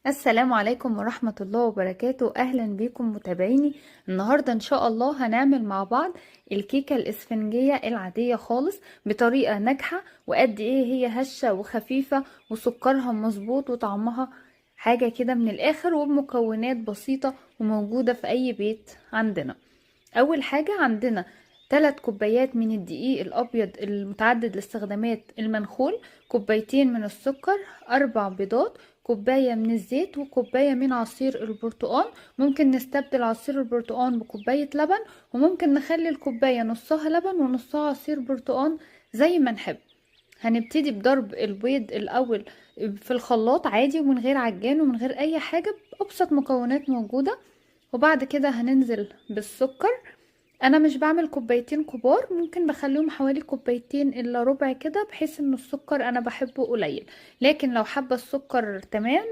السلام عليكم ورحمة الله وبركاته. أهلا بكم متابعيني. النهاردة إن شاء الله هنعمل مع بعض الكيكة الإسفنجية العادية خالص بطريقة ناجحة، وقد إيه هي هشة وخفيفة وسكرها مظبوط وطعمها حاجة كده من الآخر، وبمكونات بسيطة وموجودة في أي بيت عندنا. اول حاجة عندنا 3 كوبايات من الدقيق الابيض المتعدد الاستخدامات المنخول، كوبايتين من السكر، 4 بيضات، كوباية من الزيت، وكوباية من عصير البرتقال. ممكن نستبدل عصير البرتقال بكوباية لبن، وممكن نخلي الكوباية نصها لبن ونصها عصير برتقال زي ما نحب. هنبتدي بضرب البيض الاول في الخلاط عادي ومن غير عجان ومن غير اي حاجة، بأبسط مكونات موجودة. وبعد كده هننزل بالسكر. انا مش بعمل كوبايتين كبار، ممكن بخليهم حوالي كوبايتين الا ربع كده، بحيث ان السكر انا بحبه قليل، لكن لو حابة السكر تمام